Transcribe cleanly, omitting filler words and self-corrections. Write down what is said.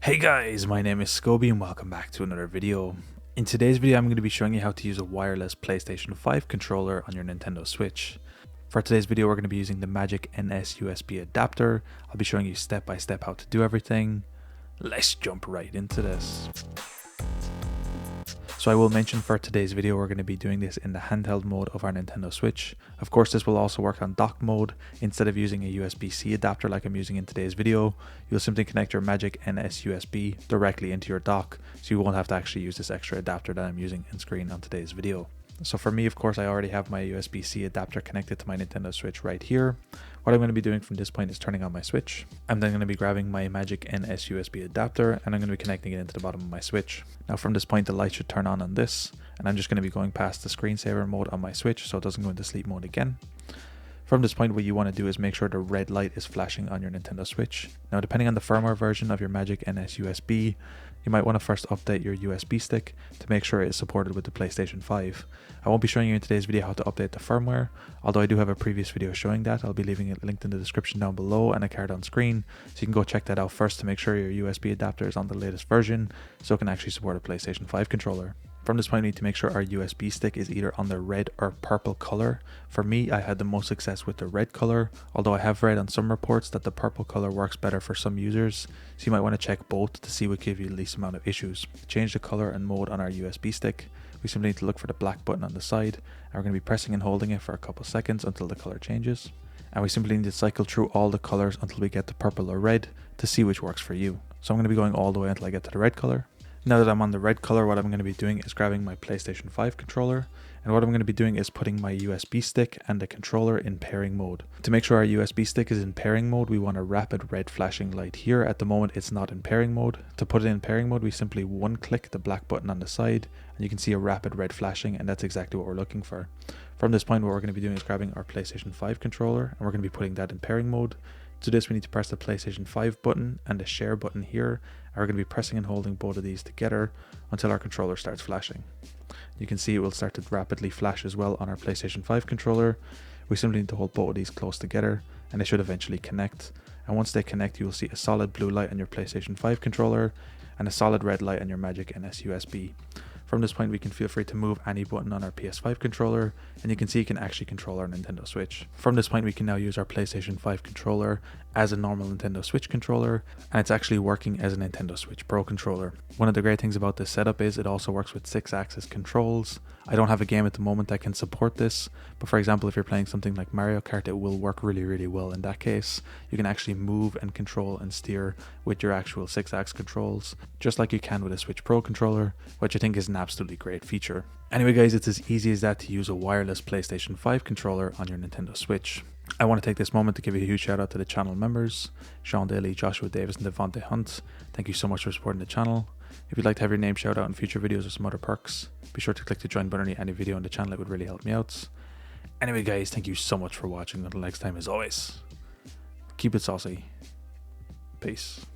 Hey guys, my name is Scoby and welcome back to another video. In today's video I'm going to be showing you how to use a wireless PlayStation 5 controller on your Nintendo Switch. For today's video we're going to be using the Magic NS USB adapter. I'll be showing you step by step how to do everything. Let's jump right into this. So I will mention for today's video we're going to be doing this in the handheld mode of our Nintendo Switch. Of course this will also work on dock mode. Instead of using a USB-C adapter like I'm using in today's video, you'll simply connect your Magic NS USB directly into your dock, so you won't have to actually use this extra adapter that I'm using in screen on today's video. So for me, of course, I already have my USB-C adapter connected to my Nintendo Switch right here. What I'm going to be doing from this point is turning on my Switch. I'm then going to be grabbing my Magic NS USB adapter and I'm going to be connecting it into the bottom of my Switch. Now from this point, the light should turn on this, and I'm just going to be going past the screensaver mode on my Switch so it doesn't go into sleep mode again. From this point, what you want to do is make sure the red light is flashing on your Nintendo Switch. Now, depending on the firmware version of your Magic NS USB, you might want to first update your USB stick to make sure it is supported with the PlayStation 5. I won't be showing you in today's video how to update the firmware, although I do have a previous video showing that. I'll be leaving it linked in the description down below and a card on screen, so you can go check that out first to make sure your USB adapter is on the latest version so it can actually support a PlayStation 5 controller. From this point, we need to make sure our USB stick is either on the red or purple color. For me, I had the most success with the red color, although I have read on some reports that the purple color works better for some users, so you might want to check both to see what gives you the least amount of issues. To change the color and mode on our USB stick, we simply need to look for the black button on the side, and we're going to be pressing and holding it for a couple seconds until the color changes. And we simply need to cycle through all the colors until we get to purple or red to see which works for you. So I'm going to be going all the way until I get to the red color. Now that I'm on the red color, what I'm going to be doing is grabbing my PlayStation 5 controller, and what I'm going to be doing is putting my USB stick and the controller in pairing mode. To make sure our USB stick is in pairing mode, we want a rapid red flashing light here. At the moment it's not in pairing mode. To put it in pairing mode, we simply one click the black button on the side and you can see a rapid red flashing, and that's exactly what we're looking for. From this point, what we're going to be doing is grabbing our PlayStation 5 controller and we're going to be putting that in pairing mode. To this we need to press the PlayStation 5 button and the share button here, and we're going to be pressing and holding both of these together until our controller starts flashing. You can see it will start to rapidly flash as well on our PlayStation 5 controller. We simply need to hold both of these close together and they should eventually connect, and once they connect you will see a solid blue light on your PlayStation 5 controller and a solid red light on your Magic NS USB. From this point we can feel free to move any button on our PS5 controller, and you can see you can actually control our Nintendo Switch. From this point we can now use our PlayStation 5 controller as a normal Nintendo Switch controller, and it's actually working as a Nintendo Switch Pro controller. One of the great things about this setup is it also works with Sixaxis controls. I don't have a game at the moment that can support this, but for example if you're playing something like Mario Kart, it will work really well. In that case you can actually move and control and steer with your actual Sixaxis controls, just like you can with a Switch Pro controller, which I think is an absolutely great feature. Anyway guys, it's as easy as that to use a wireless PlayStation 5 controller on your Nintendo Switch. I want to take this moment to give a huge shout out to the channel members, Sean Daly, Joshua Davis and Devontae Hunt. Thank you so much for supporting the channel. If you'd like to have your name shout out in future videos or some other perks, be sure to click the join button on any video on the channel. It would really help me out. Anyway guys, thank you so much for watching. Until next time, as always, keep it saucy. Peace.